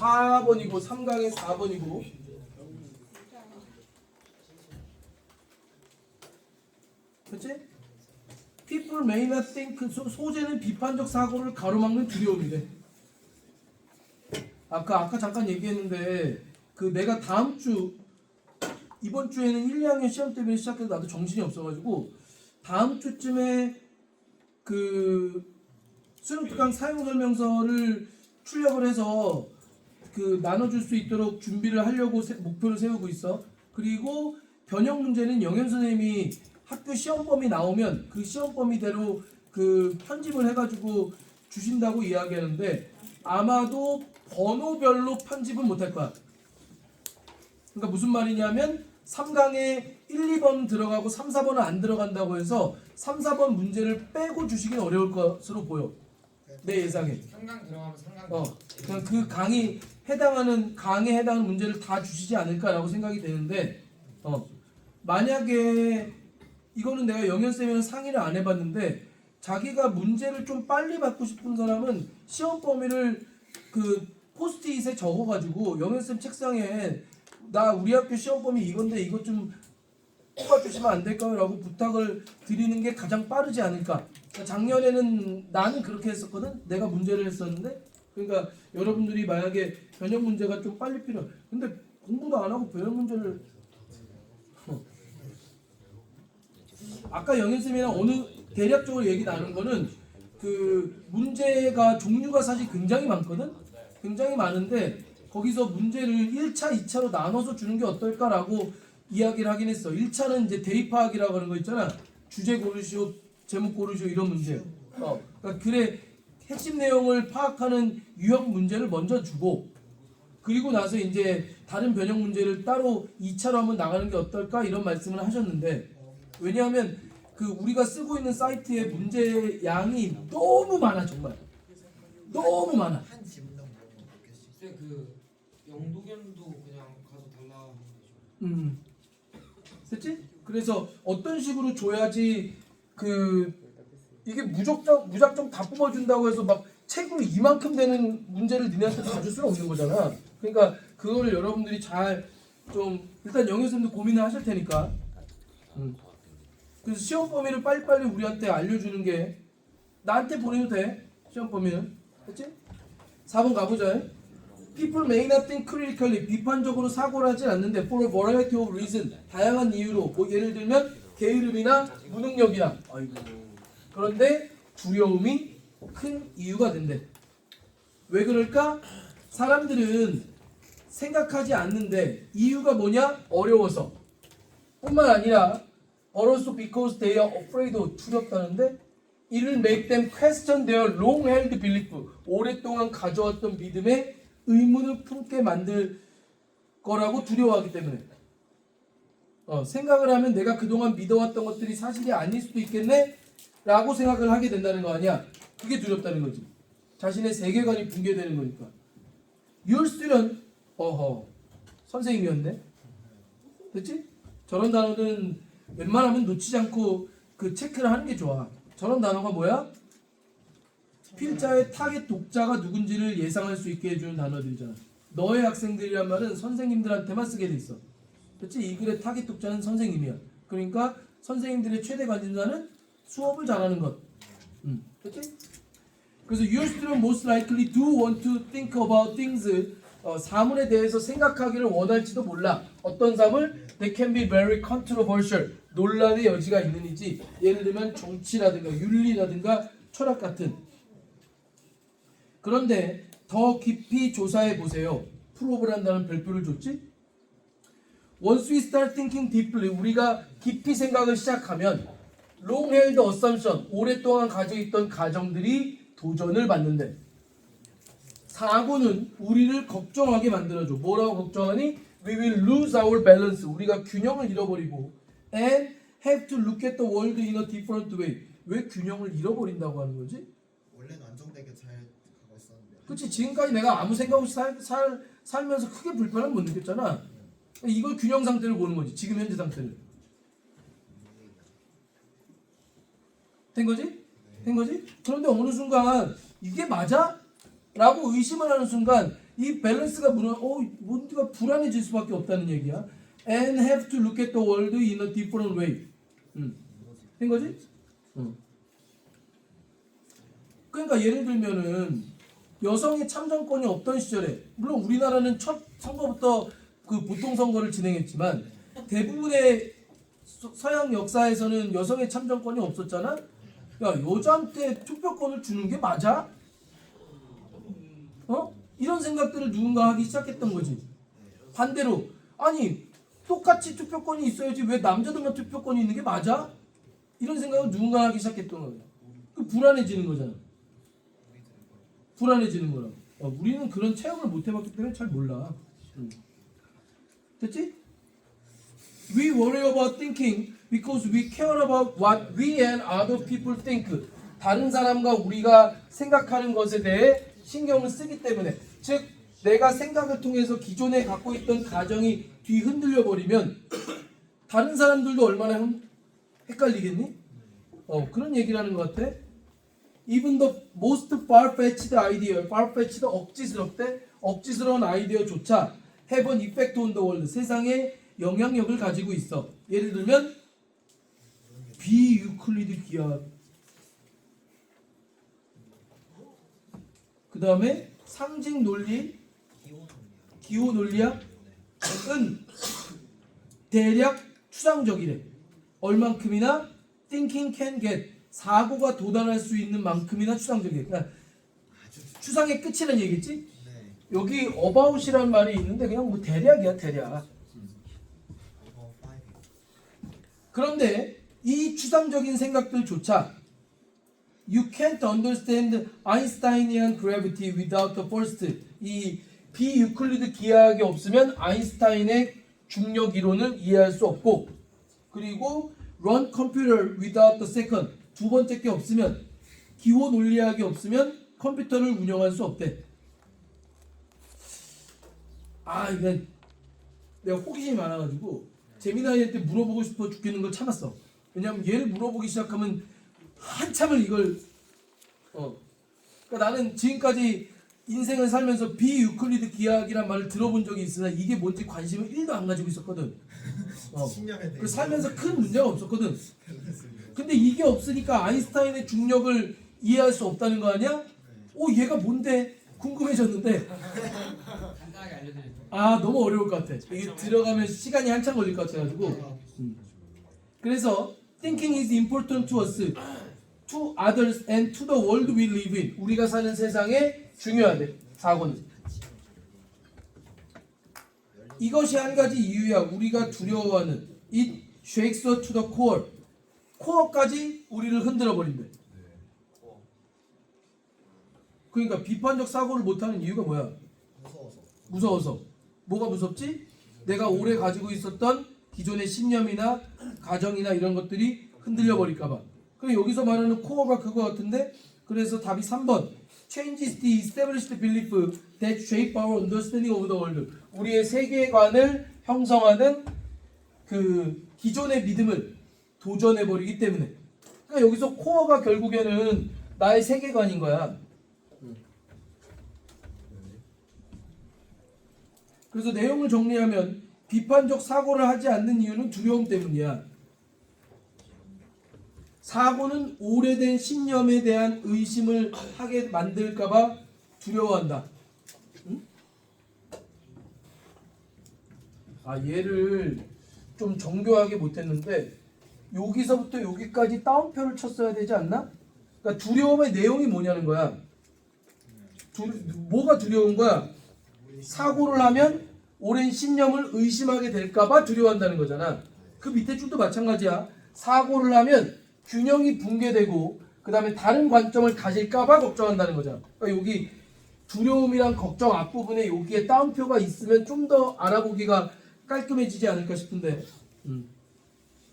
4번이고 3강의 4번이고 그치? People may not think 소재는 비판적 사고를 가로막는 두려움이래. 아까 잠깐 얘기했는데 그 내가 다음 주 이번 주에는 1, 2학년 시험 때문에 시작해서 나도 정신이 없어가지고 다음 주쯤에 그 수능 특강 사용 설명서를 출력을 해서 그 나눠줄 수 있도록 준비를 하려고 목표를 세우고 있어. 그리고 변형 문제는 영현 선생님이 학교 시험 범위 나오면 그 시험 범위대로 그 편집을 해가지고 주신다고 이야기하는데 아마도 번호별로 편집은 못할 거야. 그러니까 무슨 말이냐면 3강에 1, 2번 들어가고 3, 4번은 안 들어간다고 해서 3, 4번 문제를 빼고 주시긴 어려울 것으로 보여. 내 예상에. 3강 들어가면 3강. 그냥 그 강에 해당하는 문제를 다 주시지 않을까라고 생각이 되는데 만약에 이거는 내가 영현쌤이랑 상의를 안 해봤는데 자기가 문제를 좀 빨리 받고 싶은 사람은 시험 범위를 그 포스트잇에 적어가지고 영현쌤 책상에 나 우리 학교 시험 범위 이건데 이것 좀 뽑아주시면 안 될까요? 라고 부탁을 드리는 게 가장 빠르지 않을까. 작년에는 나는 그렇게 했었거든. 내가 문제를 했었는데 그러니까 여러분들이 만약에 변형 문제가 좀 빨리 필요해. 근데 공부도 안 하고 변형 문제를 아까 영현쌤이랑 어느 대략적으로 얘기 나눈 거는 그 문제가 종류가 사실 굉장히 많거든. 굉장히 많은데 거기서 문제를 1차, 2차로 나눠서 주는 게 어떨까라고 이야기를 하긴 했어. 1차는 이제 대입파악이라고 하는 거 있잖아. 주제 고르시오, 제목 고르시오 이런 문제. 그러니까 글의 핵심 내용을 파악하는 유형 문제를 먼저 주고 그리고 나서 이제 다른 변형 문제를 따로 2차로 한번 나가는 게 어떨까 이런 말씀을 하셨는데 왜냐하면 그 우리가 쓰고 있는 사이트의 문제 양이 너무 많아 정말. 너무 많아. 한 지문당 뭐 없겠지. 근데 그 영도견도 그냥 가서 달라 하는 거죠. 됐지? 그래서 어떤 식으로 줘야지 그 이게 무작정 다 뽑아준다고 해서 막 책으로 이만큼 되는 문제를 니네한테 다 줄 수는 없는 거잖아. 그러니까 그거를 여러분들이 잘 좀 일단 영현쌤도 고민을 하실 테니까. 그래서 시험 범위를 빨리빨리 우리한테 알려주는 게 나한테 보내도 돼. 시험 범위는. 됐지? 4번 가보자. People may not think critically. 비판적으로 사고를 하진 않는데 for a variety of reasons. 다양한 이유로. 뭐 예를 들면 게으름이나 무능력이나. 아이고. 그런데 두려움이 큰 이유가 된대. 왜 그럴까? 사람들은 생각하지 않는데 이유가 뭐냐? 어려워서. 뿐만 아니라 also because they are afraid of 두렵다는데 it will make them question their long-held belief. 오랫동안 가져왔던 믿음에 의문을 품게 만들 거라고 두려워하기 때문에 생각을 하면 내가 그동안 믿어왔던 것들이 사실이 아닐 수도 있겠네? 라고 생각을 하게 된다는 거 아니야. 그게 두렵다는 거지. 자신의 세계관이 붕괴되는 거니까. Your student 선생님이었네. 됐지? 저런 단어는 웬만하면 놓치지 않고 그 체크를 하는 게 좋아. 저런 단어가 뭐야? 필자의 타겟 독자가 누군지를 예상할 수 있게 해주는 단어들이잖아. 너의 학생들이란 말은 선생님들한테만 쓰게 돼 있어. 그렇지? 이 글의 타겟 독자는 선생님이야. 그러니까 선생님들의 최대 관심사는 수업을 잘하는 것. 그렇지? 그래서 your student most likely do want to think about things. 사물에 대해서 생각하기를 원할지도 몰라. 어떤 사물? They can be very controversial. 논란의 여지가 있는이지. 예를 들면 정치라든가 윤리라든가 철학 같은. 그런데 더 깊이 조사해 보세요. 프로브란다는 별표를 줬지? Once we start thinking deeply, 우리가 깊이 생각을 시작하면 long-held assumption, 오랫동안 가지고 있던 가정들이 도전을 받는데 사고는 우리를 걱정하게 만들어줘. 뭐라고 걱정하니? We will lose our balance. 우리가 균형을 잃어버리고 and have to look at the world in a different way. 왜 균형을 잃어버린다고 하는 거지? 원래는 안정되게 잘 가고 있었는데. 그렇지. 지금까지 내가 아무 생각 없이 살면서 크게 불편을 못 느꼈잖아. 이걸 균형 상태를 보는 거지. 지금 현재 상태를. 된 거지? 된 거지? 그런데 어느 순간 이게 맞아? 라고 의심을 하는 순간 이 밸런스가 뭔가 불안해질 수밖에 없다는 얘기야. And have to look at the world in a different way. 된 거지? 그러니까 예를 들면은 여성의 참정권이 없던 시절에, 물론 우리나라는 첫 선거부터 그 보통 선거를 진행했지만 대부분의 서양 역사에서는 여성의 참정권이 없었잖아. 야, 여자한테 투표권을 주는 게 맞아? 이런 생각들을 누군가 하기 시작했던 거지. 반대로 아니 똑같이 투표권이 있어야지 왜 남자들만 투표권이 있는 게 맞아? 이런 생각을 누군가 하기 시작했던 거야. 그 불안해지는 거잖아. 불안해지는 거라고. 우리는 그런 체험을 못 해봤기 때문에 잘 몰라. 됐지? We worry about thinking because we care about what we and other people think. 다른 사람과 우리가 생각하는 것에 대해 신경을 쓰기 때문에, 즉 내가 생각을 통해서 기존에 갖고 있던 가정이 뒤흔들려 버리면 다른 사람들도 얼마나 헷갈리겠니? 그런 얘기를 하는 것 같아. Even the most far-fetched idea, far-fetched 억지스러운 아이디어조차 have an effect on the world. 세상에 영향력을 가지고 있어. 예를 들면 비유클리드 기하학, 그 다음에 상징 논리, 기호 논리학은 대략 추상적이래. 얼만큼이나 thinking can get, 사고가 도달할 수 있는 만큼이나 추상적이래. 그러니까 추상의 끝이라는 얘기겠지? 여기 about이라는 말이 있는데 그냥 뭐 대략이야, 대략. 그런데 이 추상적인 생각들조차 You can't understand Einsteinian gravity without the first. 이 비유클리드 기하학이 없으면 아인슈타인의 중력 이론을 이해할 수 없고, 그리고 run computer without the second. 두 번째 게 없으면, 기호 논리학이 없으면 컴퓨터를 운영할 수 없대. 이건 내가 호기심이 많아가지고 재미나이한테 물어보고 싶어 죽겠는 걸 참았어. 왜냐면 얘를 물어보기 시작하면 한참을 이걸 그러니까 나는 지금까지 인생을 살면서 비유클리드 기하학이란 말을 들어본 적이 있으나 이게 뭔지 관심을 1도 안 가지고 있었거든. 그 살면서 큰 문제가 없었거든. 근데 이게 없으니까 아인슈타인의 중력을 이해할 수 없다는 거 아니야? 얘가 뭔데? 궁금해졌는데 간단하게 알려드릴게요. 너무 어려울 것 같아. 이게 들어가면 시간이 한참 걸릴 것 같아가지고. 그래서 thinking is important to us, to others, and to the world we live in. 우리가 사는 세상에 중요하대. 사고는. 이것이 한 가지 이유야. 우리가 두려워하는 it shakes us to the core. 코어까지 우리를 흔들어 버린대. 그러니까 비판적 사고를 못하는 이유가 뭐야? 무서워서. 뭐가 무섭지? 내가 오래 가지고 있었던 기존의 신념이나 가정이나 이런 것들이 흔들려 버릴까봐. 그럼 여기서 말하는 코어가 그거 같은데, 그래서 답이 3번. Changes the established belief that shape our understanding of the world. 우리의 세계관을 형성하는 그 기존의 믿음을 도전해 버리기 때문에. 그러니까 여기서 코어가 결국에는 나의 세계관인 거야. 그래서 내용을 정리하면 비판적 사고를 하지 않는 이유는 두려움 때문이야. 사고는 오래된 신념에 대한 의심을 하게 만들까봐 두려워한다. 응? 얘를 좀 정교하게 못했는데 여기서부터 여기까지 따옴표를 쳤어야 되지 않나? 그러니까 두려움의 내용이 뭐냐는 거야. 뭐가 두려운 거야? 사고를 하면 오랜 신념을 의심하게 될까봐 두려워한다는 거잖아. 그 밑에 줄도 마찬가지야. 사고를 하면 균형이 붕괴되고 그 다음에 다른 관점을 가질까봐 걱정한다는 거잖아. 그러니까 여기 두려움이랑 걱정 앞부분에 여기에 따옴표가 있으면 좀 더 알아보기가 깔끔해지지 않을까 싶은데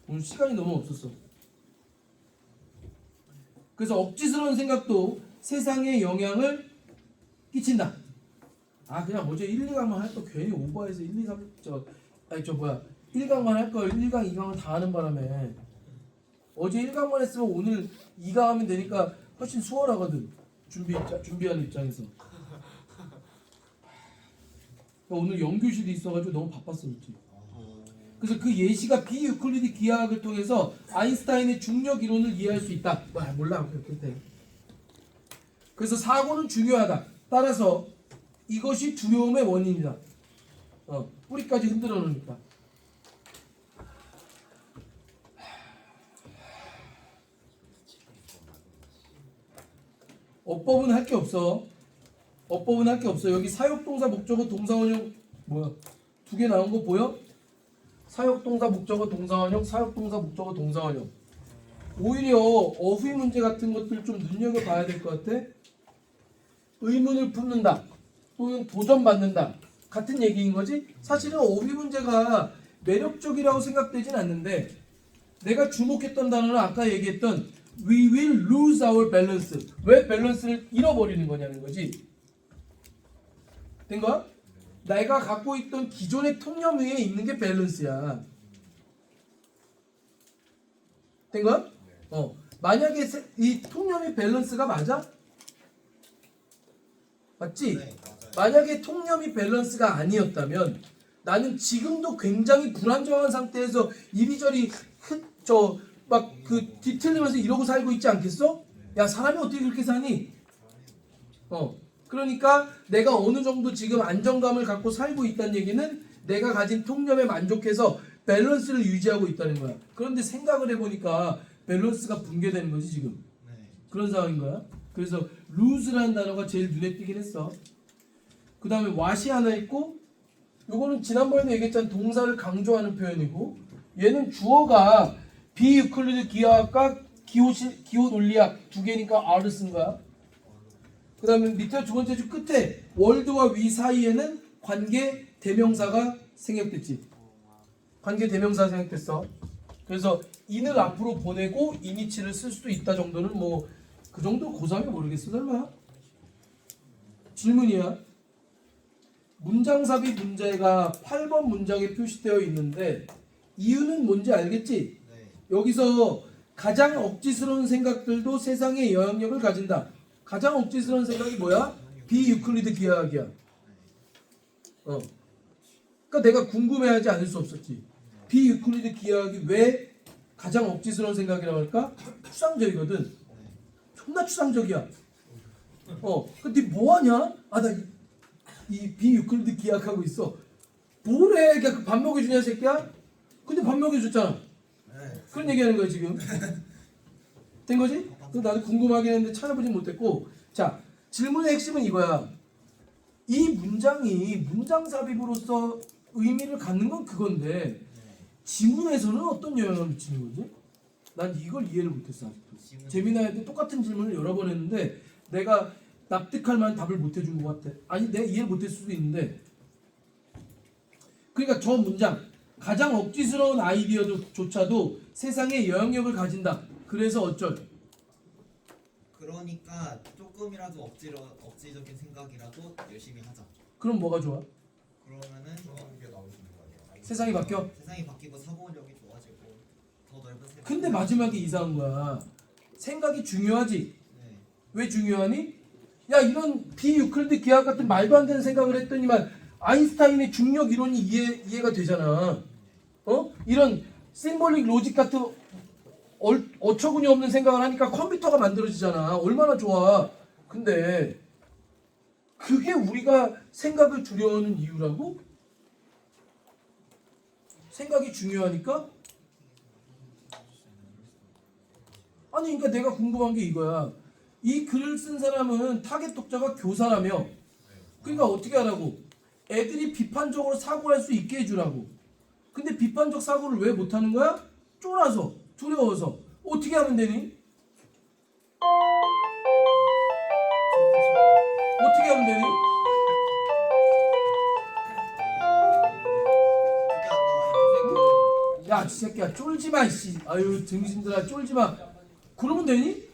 오늘 시간이 너무 없었어. 그래서 억지스러운 생각도 세상에 영향을 끼친다. 그냥 어제 1, 2강만 할 거 괜히 오버해서 1, 2, 3 1강만 할 걸 1강, 2강을 다 하는 바람에 어제 1강만 했으면 오늘 2강 하면 되니까 훨씬 수월하거든. 준비하는 입장에서. 오늘 연교실이 있어가지고 너무 바빴어, 그렇지? 그래서 그 예시가 비유클리드 기하학을 통해서 아인슈타인의 중력 이론을 이해할 수 있다. 몰라, 그때. 그래서 사고는 중요하다. 따라서 이것이 두려움의 원인이다. 뿌리까지 흔들어 놓으니까. 어법은 할 게 없어. 어법은 할 게 없어. 여기 사역동사 목적어 동사원형 뭐야? 두 개 나온 거 보여? 사역동사 목적어 동사원형, 사역동사 목적어 동사원형. 오히려 어휘 문제 같은 것들 좀 눈여겨봐야 될 것 같아. 의문을 품는다 또는 도전받는다 같은 얘기인 거지. 사실은 어휘 문제가 매력적이라고 생각되진 않는데 내가 주목했던 단어는 아까 얘기했던 We will lose our balance. 왜 밸런스를 잃어버리는 거냐는 거지. 된 거야? 내가 갖고 있던 기존의 통념 위에 있는 게 밸런스야. 된 거야? 만약에 이 통념이 밸런스가 맞아? 맞지? 네, 맞아요. 만약에 통념이 밸런스가 아니었다면 나는 지금도 굉장히 불안정한 상태에서 이리저리 막 그 뒤틀리면서 이러고 살고 있지 않겠어? 야, 사람이 어떻게 그렇게 사니? 그러니까 내가 어느 정도 지금 안정감을 갖고 살고 있다는 얘기는 내가 가진 통념에 만족해서 밸런스를 유지하고 있다는 거야. 그런데 생각을 해보니까 밸런스가 붕괴되는 거지 지금. 네. 그런 상황인 거야. 그래서 lose라는 단어가 제일 눈에 띄긴 했어. 그 다음에 what이 하나 있고, 요거는 지난번에도 얘기했잖아. 동사를 강조하는 표현이고, 얘는 주어가 비유클리드 기하학과 기호 논리학 두 개니까 R을 쓴 거야. 그 다음에 밑에 두 번째 줄 끝에 월드와 위 사이에는 관계 대명사가 생략됐지. 관계 대명사가 생략됐어. 그래서 in을 앞으로 보내고 이니치를 쓸 수도 있다 정도는 뭐 그 정도 고3이 모르겠어 설마. 질문이야. 문장삽입 문제가 8번 문장에 표시되어 있는데 이유는 뭔지 알겠지? 네. 여기서 가장 억지스러운 생각들도 세상에 영향력을 가진다. 가장 억지스러운 생각이 뭐야? 비유클리드 기하학이야. 그러니까 내가 궁금해하지 않을 수 없었지. 비유클리드 기하학이 왜 가장 억지스러운 생각이라고 할까? 추상적이거든. 존나 추상적이야. 근데 뭐하냐? 나 이 비유클리드 기하학하고 있어. 뭐래? 그냥 밥 먹여주냐 새끼야? 근데 밥 먹여줬잖아. 네. 그런 얘기하는 거야 지금. 된 거지? 나도 궁금하긴 했는데 찾아보진 못했고. 자, 질문의 핵심은 이거야. 이 문장이 문장 삽입으로서 의미를 갖는 건 그건데 지문에서는 어떤 영향을 미치는 거지? 난 이걸 이해를 못했어 아직도. 재미나한테 똑같은 질문을 여러 번 했는데 내가 납득할 만한 답을 못 해준 것 같아. 아니 내가 이해를 못했을 수도 있는데. 그러니까 저 문장 가장 억지스러운 아이디어조차도 세상에 영향력을 가진다. 그래서 어쩔? 그러니까 조금이라도 억지적인 생각이라도 열심히 하자. 그럼 뭐가 좋아? 그러면은 게 나오시는 거 아니에요? 세상이 바뀌어? 세상이 바뀌고 사고력이 좋아지고 더 넓은 세상. 근데 마지막에 이상한 거야. 생각이 중요하지. 네. 왜 중요하니? 야, 이런 비유클리드 기하학 같은 말도 안 되는 생각을 했더니만 아인슈타인의 중력 이론이 이해가 되잖아. 이런 심볼릭 로직 같은 어처구니 없는 생각을 하니까 컴퓨터가 만들어지잖아. 얼마나 좋아. 근데 그게 우리가 생각을 두려워하는 이유라고? 생각이 중요하니까? 아니 그러니까 내가 궁금한 게 이거야. 이 글을 쓴 사람은 타겟 독자가 교사라며. 그러니까 어떻게 하라고? 애들이 비판적으로 사고할 수 있게 해주라고. 근데 비판적 사고를 왜 못하는 거야? 쫄아서, 두려워서. 어떻게 하면 되니? 어떻게 하면 되니? 야, 이 새끼야, 쫄지 마, 씨. 아유, 등신들아, 쫄지 마. 그러면 되니?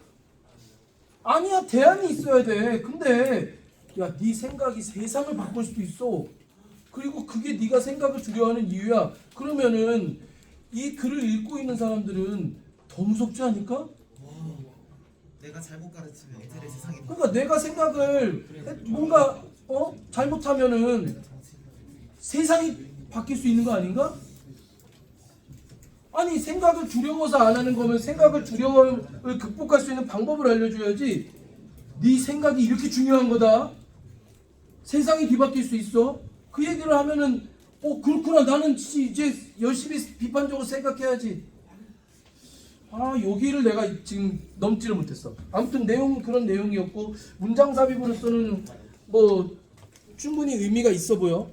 아니야, 대안이 있어야 돼. 근데, 야, 네 생각이 세상을 바꿀 수도 있어. 그리고 그게 네가 생각을 두려워하는 이유야. 그러면은 이 글을 읽고 있는 사람들은 더 무섭지 않을까? 와, 내가 잘못 가르치면 애들의 세상이 그러니까 내가 생각을 뭔가 잘못하면은 세상이 바뀔 수 있는 거 아닌가? 아니 생각을 두려워서 안 하는 거면 생각을 두려움을 극복할 수 있는 방법을 알려줘야지. 네 생각이 이렇게 중요한 거다. 세상이 뒤바뀔 수 있어. 그 얘기를 하면은 그렇구나. 나는 이제 열심히 비판적으로 생각해야지. 여기를 내가 지금 넘지를 못했어. 아무튼 내용은 그런 내용이었고 문장 삽입으로서는 뭐 충분히 의미가 있어 보여.